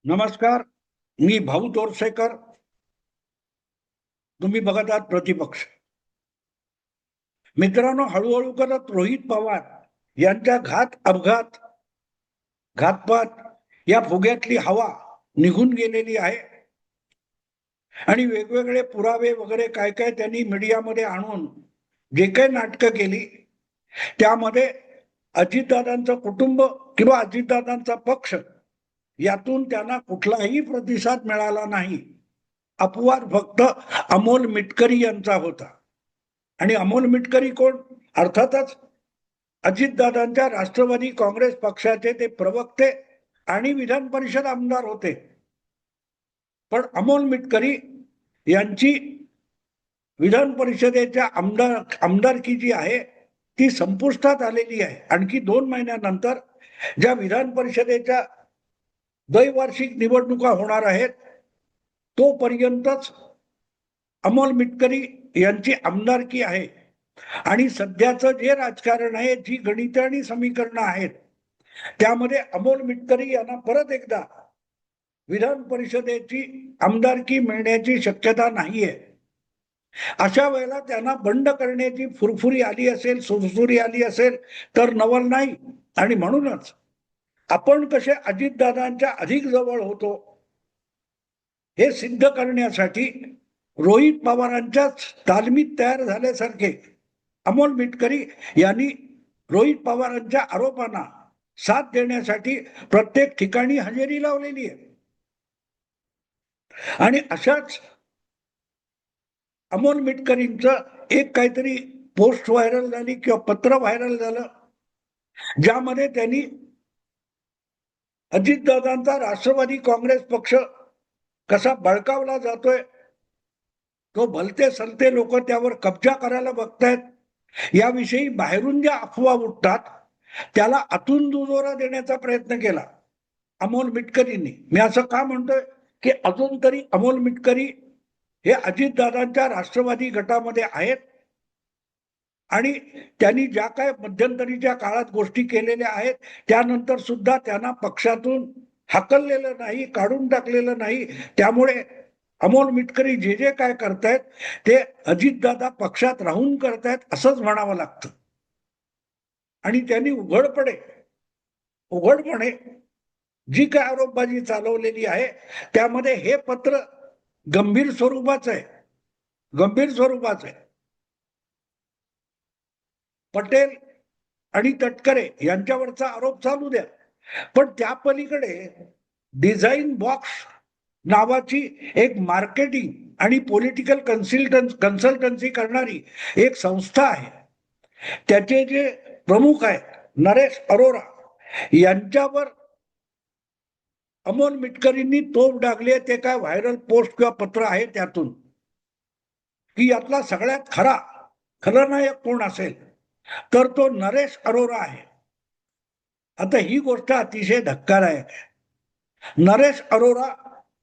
नमस्कार. मी भाऊ तोरसेकर. तुम्ही बघत आहात प्रतिपक्ष. मित्रांनो, हळूहळू करत रोहित पवार यांच्या घातपात या फुग्यातली हवा निघून गेलेली आहे आणि वेगवेगळे पुरावे वगैरे काय काय त्यांनी मीडियामध्ये आणून जे काही नाटकं केली त्यामध्ये अजितदादांचं कुटुंब किंवा अजितदादांचा पक्ष यातून त्यांना कुठलाही प्रतिसाद मिळाला नाही. अपवाद फक्त अमोल मिटकरी यांचा होता. आणि अमोल मिटकरी कोण? अर्थातच अजितदादांच्या राष्ट्रवादी काँग्रेस पक्षाचे ते प्रवक्ते आणि विधान परिषद आमदार होते. पण अमोल मिटकरी यांची विधान परिषदेच्या आमदारकी जी आहे ती संपुष्टात आलेली आहे. आणखी 2 महिन्यानंतर ज्या विधान परिषदेच्या द्वैवार्षिक निवडणुका होणार आहेत तोपर्यंतच अमोल मिटकरी यांची आमदारकी आहे. आणि सध्याचं जे राजकारण आहे, जी गणित आणि समीकरणं आहेत, त्यामध्ये अमोल मिटकरी यांना परत एकदा विधान परिषदेची आमदारकी मिळण्याची शक्यता नाहीये. अशा वेळेला त्यांना बंड करण्याची फुरफुरी आली असेल, सुरसुरी आली असेल तर नवल नाही. आणि म्हणूनच आपण कसे अजितदादांच्या अधिक जवळ होतो हे सिद्ध करण्यासाठी रोहित पवारांच्याच तालमीत तयार झाल्यासारखे अमोल मिटकरी यांनी रोहित पवारांच्या आरोपांना साथ देण्यासाठी प्रत्येक ठिकाणी हजेरी लावलेली आहे. आणि अशाच अमोल मिटकरींचं एक काहीतरी पोस्ट व्हायरल झाली किंवा पत्र व्हायरल झालं ज्यामध्ये त्यांनी अजितदादांचा राष्ट्रवादी काँग्रेस पक्ष कसा बळकावला जातोय, तो भलते सलते लोक त्यावर कब्जा करायला बघतायत याविषयी बाहेरून ज्या अफवा उठतात त्याला आतून दुजोरा देण्याचा प्रयत्न केला अमोल मिटकरींनी. मी असं का म्हणतोय की अजून तरी अमोल मिटकरी हे अजितदादांच्या राष्ट्रवादी गटामध्ये आहेत आणि त्यांनी ज्या काय मध्यंतरीच्या काळात गोष्टी केलेल्या आहेत त्यानंतर सुद्धा त्यांना पक्षातून हाकललेलं नाही, काढून टाकलेलं नाही. त्यामुळे अमोल मिटकरी जे जे काय करतायत ते अजितदादा पक्षात राहून करतायत असंच म्हणावं लागतं. आणि त्यांनी उघडपणे जी काय आरोपबाजी चालवलेली आहे त्यामध्ये हे पत्र गंभीर स्वरूपाचं आहे. पटेल आणि तटकरे यांच्यावरचा आरोप चालू द्या, पण त्या पलीकडे डिझाईन बॉक्स नावाची एक मार्केटिंग आणि पॉलिटिकल कन्सल्टन्सी करणारी एक संस्था आहे. त्याचे जे प्रमुख आहेत नरेश अरोरा यांच्यावर अमोल मिटकरींनी तोफ डागले. ते काय व्हायरल पोस्ट किंवा पत्र आहे त्यातून की यातला सगळ्यात खलनायक कोण असेल तर तो नरेश अरोरा आहे. आता ही गोष्ट अतिशय धक्कादायक आहे. नरेश अरोरा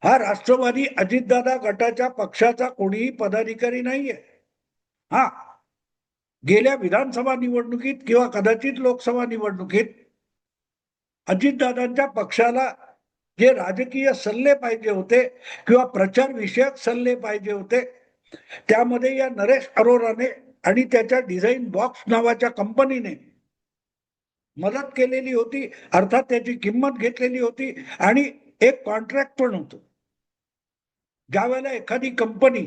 हा राष्ट्रवादी अजितदादा गटाच्या पक्षाचा कोणीही पदाधिकारी नाहीये. हा, गेल्या विधानसभा निवडणुकीत किंवा कदाचित लोकसभा निवडणुकीत अजितदादांच्या पक्षाला जे राजकीय सल्ले पाहिजे होते किंवा प्रचार विषयक सल्ले पाहिजे होते त्यामध्ये या नरेश अरोराने आणि त्याच्या डिझाईन बॉक्स नावाच्या कंपनीने मदत केलेली होती. अर्थात त्याची किंमत घेतलेली होती आणि एक कॉन्ट्रॅक्ट पण होतं. ज्यावेळेला एखादी कंपनी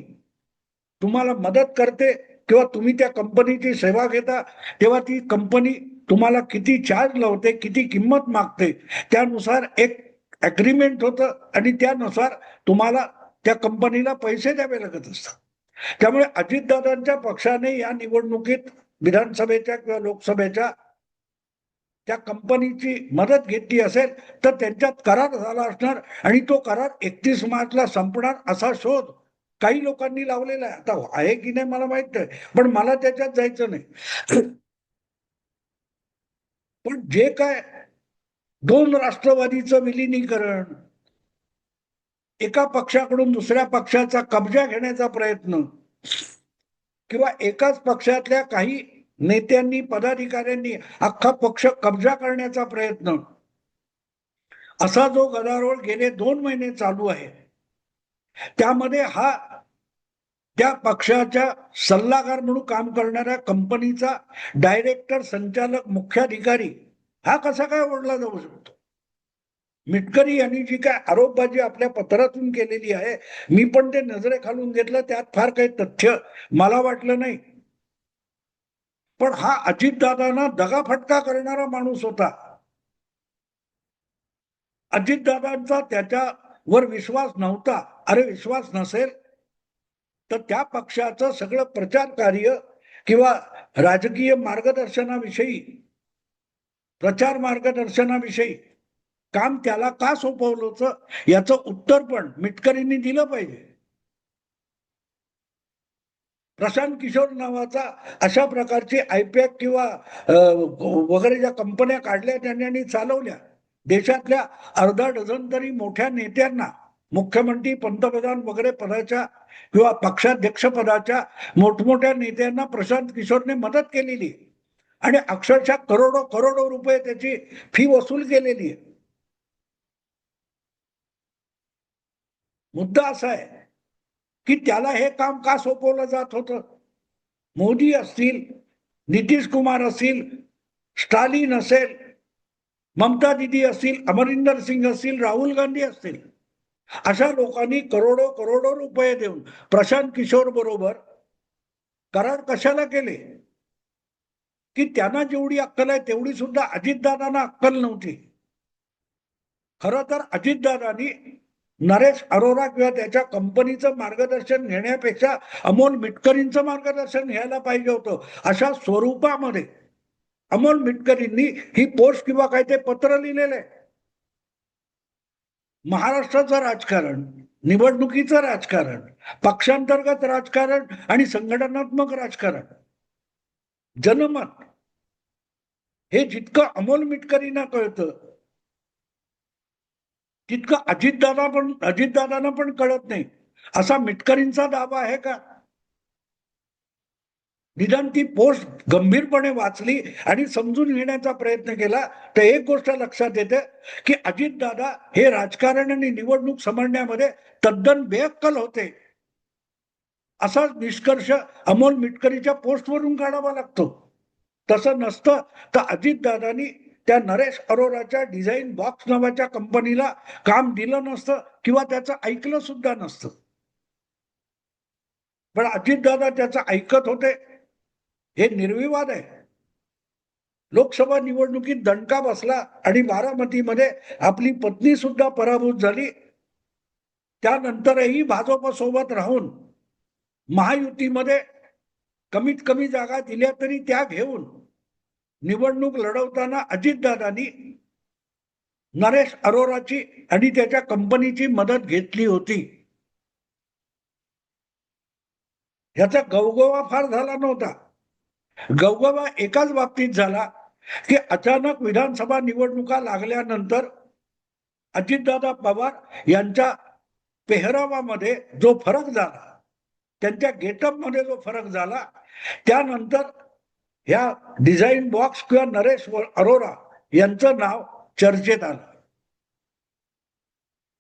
तुम्हाला मदत करते किंवा तुम्ही त्या कंपनीची सेवा घेता तेव्हा ती कंपनी तुम्हाला किती चार्ज लावते, किती किंमत मागते त्यानुसार एक अग्रीमेंट होतं आणि त्यानुसार तुम्हाला त्या कंपनीला पैसे द्यावे लागत असतात. त्यामुळे अजितदादांच्या पक्षाने या निवडणुकीत विधानसभेच्या किंवा लोकसभेच्या त्या कंपनीची मदत घेतली असेल तर त्यांच्यात करार झाला असणार आणि तो करार 31 मार्चला संपणार असा शोध काही लोकांनी लावलेला आहे. आता आहे की नाही मला माहित नाही, पण मला त्याच्यात जायचं नाही. पण जे काय 2 राष्ट्रवादीचं विलिनीकरण, एका पक्षाकडून दुसऱ्या पक्षाचा कब्जा घेण्याचा प्रयत्न किंवा एकाच पक्षातल्या काही नेत्यांनी पदाधिकाऱ्यांनी अख्खा पक्ष कब्जा करण्याचा प्रयत्न, असा जो गदारोळ गेले 2 महिने चालू आहे, त्यामध्ये हा त्या पक्षाच्या सल्लागार म्हणून काम करणाऱ्या कंपनीचा डायरेक्टर, संचालक, मुख्याधिकारी हा कसा काय ओढला जाऊ शकतो? मिटकरी यांनी जी काय आरोपबाजी आपल्या पत्रातून केलेली आहे, मी पण ते नजरेखालून घेतलं, त्यात फार काही तथ्य मला वाटलं नाही. पण हा अजितदादांना दगाफटका करणारा माणूस होता. अजितदादांचा त्याच्यावर विश्वास नव्हता. अरे विश्वास नसेल तर त्या पक्षाचं सगळं प्रचार कार्य किंवा राजकीय मार्गदर्शनाविषयी, प्रचार मार्गदर्शनाविषयी काम त्याला का सोपवलं होतं याचं उत्तर पण मिटकरींनी दिलं पाहिजे. प्रशांत किशोर नावाचा अशा प्रकारची आयपॅक किंवा वगैरे ज्या कंपन्या काढल्या त्यांनी चालवल्या, देशातल्या अर्धा डझन तरी मोठ्या नेत्यांना, मुख्यमंत्री, पंतप्रधान वगैरे पदाच्या किंवा पक्षाध्यक्ष पदाच्या मोठमोठ्या नेत्यांना प्रशांत किशोरने मदत केलेली आणि अक्षरशः करोडो करोडो रुपये त्याची फी वसूल केलेली आहे. मुद्दा असा आहे की त्याला हे काम का सोपवलं जात होतं? मोदी असतील, नितीश कुमार असतील, स्टालिन असेल, ममता दीदी असतील, अमरिंदर सिंग असतील, राहुल गांधी असतील, अशा लोकांनी करोडो करोडो रुपये देऊन प्रशांत किशोर बरोबर करार कशाला केले? की त्यांना जेवढी अक्कल आहे तेवढी सुद्धा अजितदादांना अक्कल नव्हती. खरं तर अजितदादांनी नरेश अरोरा किंवा त्याच्या कंपनीचं मार्गदर्शन घेण्यापेक्षा अमोल मिटकरींचं मार्गदर्शन घ्यायला पाहिजे होतं. अशा स्वरूपामध्ये अमोल मिटकरींनी ही पोस्ट किंवा काय ते पत्र लिहिलेलं आहे. महाराष्ट्राचं राजकारण, निवडणुकीचं राजकारण, पक्षांतर्गत राजकारण आणि संघटनात्मक राजकारण, जनमत हे जितकं अमोल मिटकरींना कळतं तितकं अजितदादांना पण कळत नाही, असा मिटकरींचा दावा आहे का? निदान ती पोस्ट गंभीरपणे वाचली आणि समजून घेण्याचा प्रयत्न केला तर एक गोष्ट लक्षात येते की अजितदादा हे राजकारण आणि निवडणूक समजण्यामध्ये तद्दन बेअक्कल होते, असा निष्कर्ष अमोल मिटकरीच्या पोस्टवरून काढावा लागतो. तसं नसतं तर अजितदादांनी त्या नरेश अरोराच्या डिझाईन बॉक्स नावाच्या कंपनीला काम दिलं नसतं किंवा त्याचं ऐकलं सुद्धा नसतं. पण अजितदादा त्याचं ऐकत होते हे निर्विवाद आहे. लोकसभा निवडणुकीत दणका बसला आणि बारामतीमध्ये आपली पत्नी सुद्धा पराभूत झाली. त्यानंतरही भाजप सोबत राहून महायुतीमध्ये कमीत कमी जागा दिल्या तरी त्या घेऊन निवडणूक लढवताना अजितदादांनी नरेश अरोराची आणि त्याच्या कंपनीची मदत घेतली होती. याचा गवगवा फार झाला नव्हता. गवगवा एकाच बाबतीत झाला की अचानक विधानसभा निवडणुका लागल्यानंतर अजितदादा पवार यांच्या पेहरावामध्ये जो फरक झाला, त्यांच्या गेटअप मध्ये जो फरक झाला, त्यानंतर ह्या डिझाईन बॉक्स किंवा नरेश अरोरा यांचं नाव चर्चेत आलं.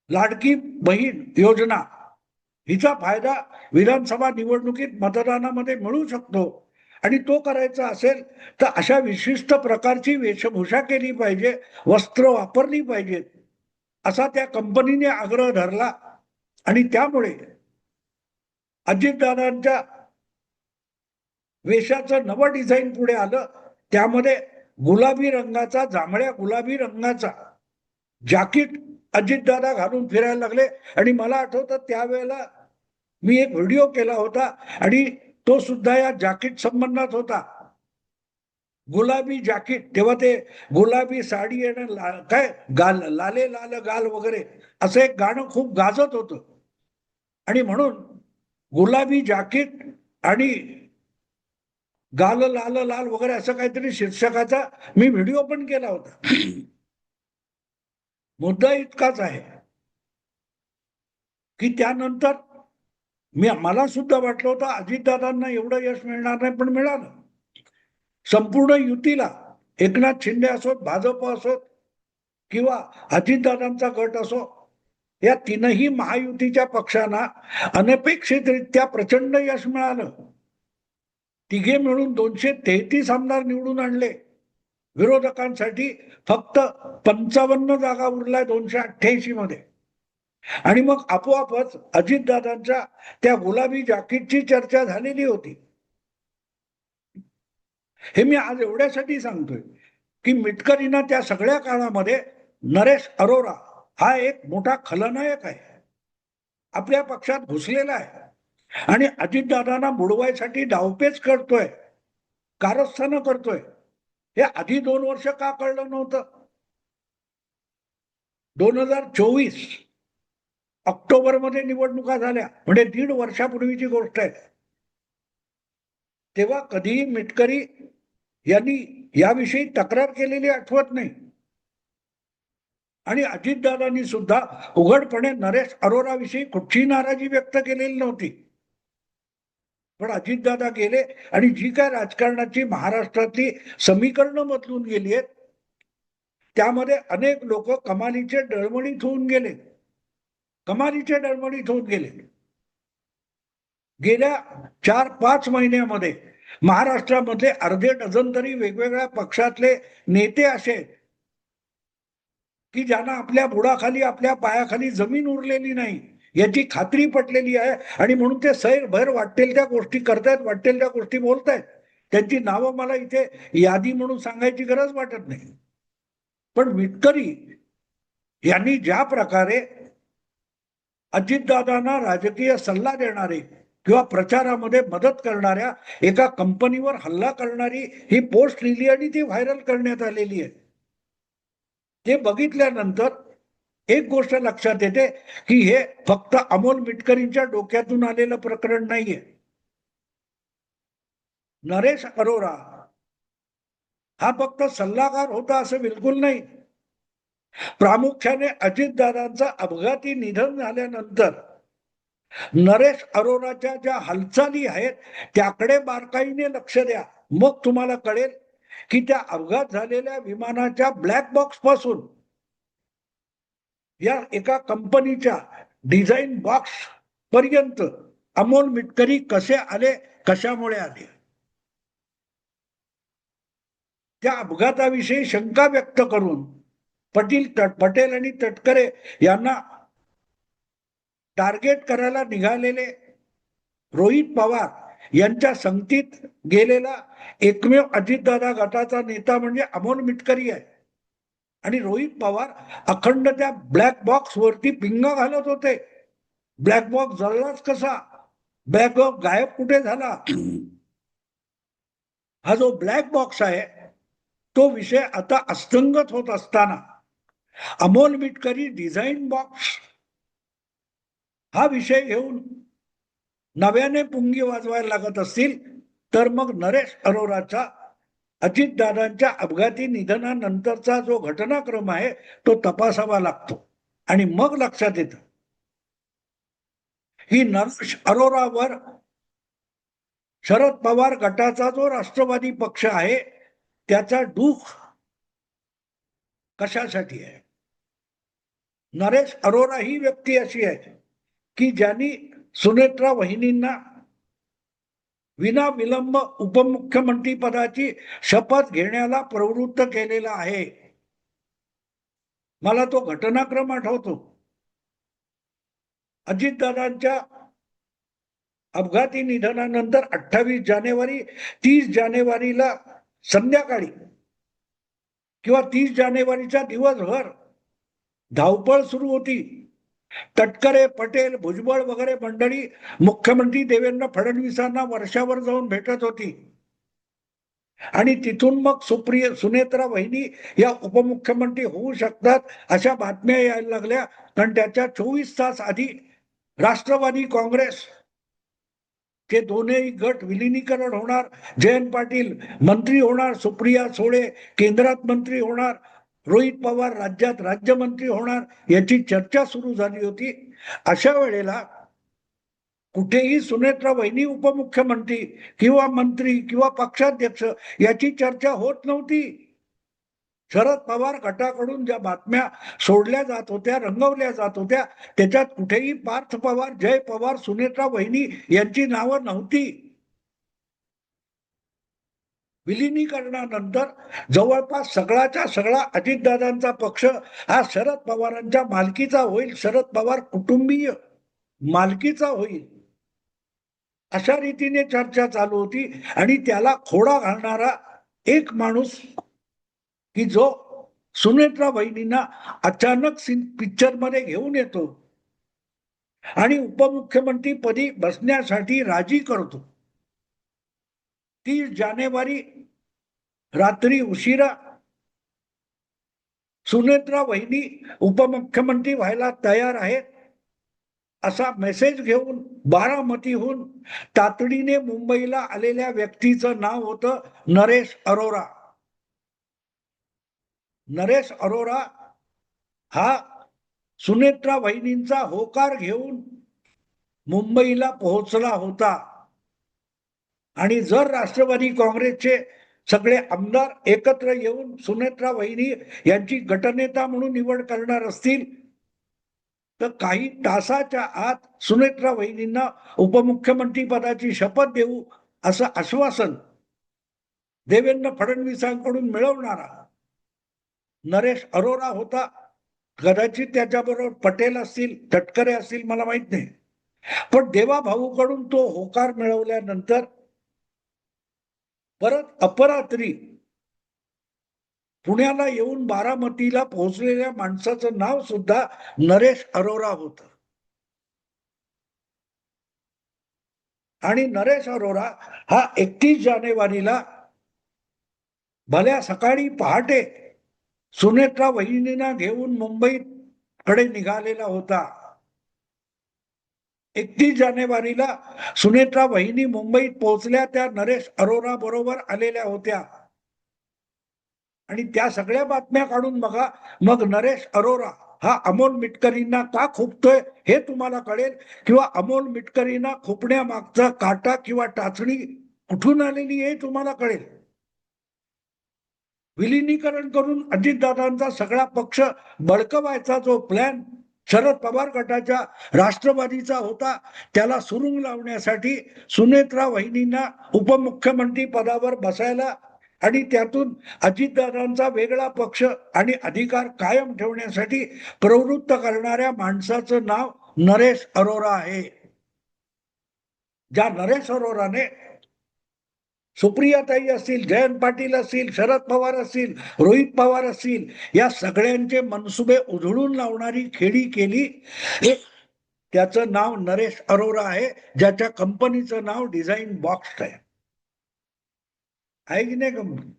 लाडकी बहीण योजना हिचा फायदा विधानसभा निवडणुकीत मतदानामध्ये मिळू शकतो आणि तो करायचा असेल तर अशा विशिष्ट प्रकारची वेशभूषा केली पाहिजे, वस्त्र वापरली पाहिजेत, असा त्या कंपनीने आग्रह धरला आणि त्यामुळे अजितदादांच्या वेशाचं नवं डिझाईन पुढे आलं. त्यामध्ये गुलाबी रंगाचा, जांभळ्या गुलाबी रंगाचा जॅकेट अजितदादा घालून फिरायला लागले आणि मला आठवतं त्यावेळेला मी एक व्हिडिओ केला होता आणि तो सुद्धा या जॅकेट संबंधात होता. गुलाबी जॅकेट, तेव्हा ते गुलाबी साडी आणि काय गाल लाले लाल गाल वगैरे असं एक गाणं खूप गाजत होतं आणि म्हणून गुलाबी जॅकेट आणि गाल लाल लाल वगैरे असं काहीतरी शीर्षकाचा मी व्हिडिओ पण केला होता. मुद्दा इतकाच आहे की त्यानंतर मला सुद्धा वाटलं होतं अजितदादांना एवढं यश मिळणार नाही, पण मिळालं. संपूर्ण युतीला, एकनाथ शिंदे असोत, भाजप असोत, किंवा अजितदादांचा गट असो, या तीनही महायुतीच्या पक्षांना अनपेक्षितरित्या प्रचंड यश मिळालं. तिघे मिळून 233 आमदार निवडून आणले. विरोधकांसाठी फक्त 55 जागा उरल्या 288 मध्ये. आणि मग आपोआपच अजितदादांच्या त्या गुलाबी जॅकेटची चर्चा झालेली होती. हे मी आज एवढ्यासाठी सांगतोय की मिटकरींना त्या सगळ्या काळामध्ये नरेश अरोरा हा एक मोठा खलनायक आहे, आपल्या पक्षात घुसलेला आहे आणि अजितदादांना बुडवायसाठी डावपेच करतोय, कारस्थानं करतोय. हे आधी 2 वर्ष का कळलं नव्हतं? 2024 ऑक्टोबर मध्ये निवडणुका झाल्या, म्हणजे 1.5 वर्षापूर्वीची गोष्ट आहे. तेव्हा कधीही मिटकरी यांनी याविषयी तक्रार केलेली आठवत नाही. आणि अजितदादांनी सुद्धा उघडपणे नरेश अरोराविषयी कुठची नाराजी व्यक्त केलेली नव्हती. पण अजितदादा गेले आणि जी काय राजकारणाची महाराष्ट्रातली समीकरणं बदलून गेली आहेत, त्यामध्ये अनेक लोक कमालीचे डळमळीत होऊन गेले, कमालीचे डळमळीत होऊन गेले. गेल्या 4-5 महिन्यामध्ये महाराष्ट्रामध्ये अर्धे डझन तरी वेगवेगळ्या पक्षातले नेते असे की ज्यांना आपल्या बुडाखाली, आपल्या पायाखाली जमीन उरलेली नाही याची खात्री पटलेली आहे. आणि म्हणून ते सैरभैर वाटेल त्या गोष्टी करतायत, वाटेल त्या गोष्टी बोलतायत. त्यांची नावं मला इथे यादी म्हणून सांगायची गरज वाटत नाही. पण मिटकरी यांनी ज्या प्रकारे अजितदादांना राजकीय सल्ला देणारे किंवा प्रचारामध्ये मदत करणाऱ्या एका कंपनीवर हल्ला करणारी ही पोस्ट लिहिली आणि ती व्हायरल करण्यात आलेली आहे, ते बघितल्यानंतर एक गोष्ट लक्षात येते की हे फक्त अमोल मिटकरींच्या डोक्यातून आलेलं प्रकरण नाहीये. नरेश अरोरा हा फक्त सल्लागार होता असं बिलकुल नाही. प्रामुख्याने अजितदादांचं अपघाती निधन झाल्यानंतर नरेश अरोराच्या ज्या हालचाली आहेत त्याकडे बारकाईने लक्ष द्या, मग तुम्हाला कळेल की त्या अपघात झालेल्या विमानाच्या ब्लॅक बॉक्स पासून या एका कंपनीच्या डिझाईन बॉक्स पर्यंत अमोल मिटकरी कसे आले, कशामुळे आले. त्या अपघाताविषयी शंका व्यक्त करून पटेल आणि तटकरे यांना टार्गेट करायला निघालेले रोहित पवार यांच्या संगतीत गेलेला एकमेव अजितदादा गटाचा नेता म्हणजे अमोल मिटकरी आहे. आणि रोहित पवार अखंड त्या ब्लॅक बॉक्स वरती पिंगा घालत होते. ब्लॅक बॉक्स जळलाच कसा, ब्लॅक बॉक्स गायब कुठे झाला. हा जो ब्लॅक बॉक्स आहे तो विषय आता अस्तंगत होत असताना अमोल मिटकरी डिझाईन बॉक्स हा विषय घेऊन नव्याने पुंगी वाजवायला लागत असतील तर मग नरेश अरोराचा अजितदादांच्या अपघाती निधनानंतरचा जो घटनाक्रम आहे तो तपासावा लागतो. आणि मग लक्षात येतं ही नरेश अरोरावर शरद पवार गटाचा जो राष्ट्रवादी पक्ष आहे त्याचा डूख कशासाठी आहे. नरेश अरोरा ही व्यक्ती अशी आहे की ज्यांनी सुनेत्रा वहिनींना विना विलंब उपमुख्यमंत्री पदाची शपथ घेण्याला प्रवृत्त केलेला आहे. मला तो घटनाक्रम आठवतो. अजितदादांच्या अपघाती निधनानंतर 28 जानेवारी 30 जानेवारीला संध्याकाळी किंवा 30 जानेवारीचा दिवसभर धावपळ सुरू होती. तटकरे, पटेल, भुजबळ वगैरे मंडळी मुख्यमंत्री देवेंद्र फडणवीसांना वर्षावर जाऊन भेटत होती. आणि तिथून मग सुनेत्रा वहिनी या उपमुख्यमंत्री होऊ शकतात अशा बातम्या यायला लागल्या. कारण त्याच्या 24 तास आधी राष्ट्रवादी काँग्रेस चे दोन्ही गट विलिनीकरण होणार, जयंत पाटील मंत्री होणार, सुप्रिया सुळे केंद्रात मंत्री होणार, रोहित पवार राज्यात राज्यमंत्री होणार याची चर्चा सुरू झाली होती. अशा वेळेला कुठेही सुनेत्रा वहिनी उपमुख्यमंत्री किंवा मंत्री किंवा पक्षाध्यक्ष याची चर्चा होत नव्हती. शरद पवार गटाकडून ज्या बातम्या सोडल्या जात होत्या, रंगवल्या जात होत्या, त्याच्यात कुठेही पार्थ पवार, जय पवार, सुनेत्रा वहिनी यांची नावं नव्हती. विलिनीकरणानंतर जवळपास सगळाच्या सगळा अजितदादांचा पक्ष हा शरद पवारांच्या मालकीचा होईल, शरद पवार कुटुंबीय मालकीचा होईल, अशा रीतीने चर्चा चालू होती. आणि त्याला खोडा घालणारा एक माणूस की जो सुनेत्रा वहिनींना अचानक पिक्चर मध्ये घेऊन येतो आणि उपमुख्यमंत्री पदी बसण्यासाठी राजी करतो. 30 जानेवारी रात्री उशिरा सुनेत्रा वहिनी उपमुख्यमंत्री व्हायला तयार आहेत असा मेसेज घेऊन बारामतीहून तातडीने मुंबईला आलेल्या व्यक्तीचं नाव होतं नरेश अरोरा. नरेश अरोरा हा सुनेत्रा वहिनींचा होकार घेऊन मुंबईला पोहोचला होता. आणि जर राष्ट्रवादी काँग्रेसचे सगळे आमदार एकत्र येऊन सुनेत्रा वहिनी यांची गटनेता म्हणून निवड करणार असतील तर काही तासाच्या आत सुनेत्रा वहिनींना उपमुख्यमंत्री पदाची शपथ देऊ असं आश्वासन देवेंद्र फडणवीसांकडून मिळवणारा नरेश अरोरा होता. कदाचित त्याच्याबरोबर पटेल असतील, तटकरे असतील, मला माहित नाही. पण देवा भाऊकडून तो होकार मिळवल्यानंतर परत अपरात्री पुण्याला येऊन बारामतीला पोहोचलेल्या माणसाचं नाव सुद्धा नरेश अरोरा होत. आणि नरेश अरोरा हा 31 जानेवारीला भल्या सकाळी पहाटे सुनेत्रा वहिनींना घेऊन मुंबईत कडे निघालेला होता. 31 जानेवारीला सुनेत्रा वहिनी मुंबईत पोहोचल्या, त्या नरेश अरोरा बरोबर आलेल्या होत्या. आणि त्या सगळ्या बातम्या काढून बघा, मग नरेश अरोरा हा अमोल मिटकरींना का खुपतोय हे तुम्हाला कळेल, किंवा अमोल मिटकरींना खुपण्यामागचा काटा किंवा टाचणी कुठून आलेली हे तुम्हाला कळेल. विलिनीकरण करून अजितदादांचा सगळा पक्ष बळकवायचा जो प्लॅन शरद पवार गटाच्या राष्ट्रवादीचा होता, त्याला सुरुंग लावण्यासाठी सुनेत्रा वहिनींना उपमुख्यमंत्री पदावर बसायला आणि त्यातून अजितदादांचा वेगळा पक्ष आणि अधिकार कायम ठेवण्यासाठी प्रवृत्त करणाऱ्या माणसाचं नाव नरेश अरोरा आहे. ज्या नरेश अरोराने सुप्रियाताई असतील, जयंत पाटील असतील, शरद पवार असतील, रोहित पवार असतील, या सगळ्यांचे मनसुबे उधळून लावणारी खेळी केली. त्याचं नाव नरेश अरोरा आहे, ज्याच्या कंपनीचं नाव डिझाईन बॉक्स आहे की नाही कंपनी.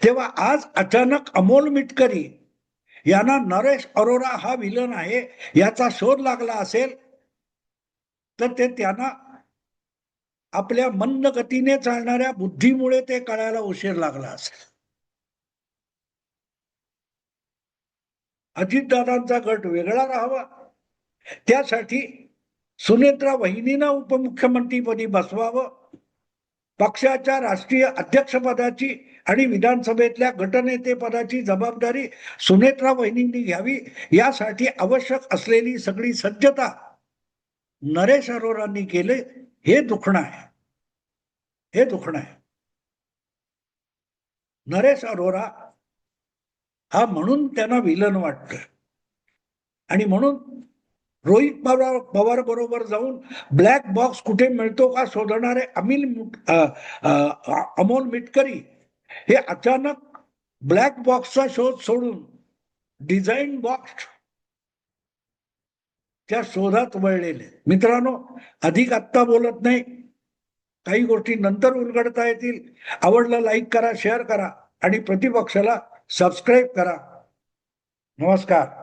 तेव्हा आज अचानक अमोल मिटकरी यांना नरेश अरोरा हा विलन आहे याचा शोध लागला असेल तर ते त्यांना आपल्या मंद गतीने चालणाऱ्या बुद्धीमुळे ते कळायला उशीर लागला असेल. अजितदादांचा गट वेगळा राहावा त्यासाठी सुनेत्रा वहिनींना उपमुख्यमंत्रीपदी बसवावं, पक्षाच्या राष्ट्रीय अध्यक्षपदाची आणि विधानसभेतल्या गटनेते पदाची जबाबदारी सुनेत्रा वहिनींनी घ्यावी, यासाठी आवश्यक असलेली सगळी सज्जता नरेश अरोरांनी केले. हे दुखणं आहे, हे दुखणं आहे. नरेश अरोरा हा म्हणून त्यांना विलन वाटत आणि म्हणून रोहित पवार बरोबर जाऊन ब्लॅक बॉक्स कुठे मिळतो का शोधणारे अमोल मिटकरी हे अचानक ब्लॅक बॉक्सचा शोध सोडून डिझाईन बॉक्स त्या शोधात वळलेले. मित्रांनो, अधिक आत्ता बोलत नाही, काही गोष्टी नंतर उलगडता येतील. आवडलं लाईक करा, शेअर करा आणि प्रतिपक्षाला सबस्क्राईब करा. नमस्कार.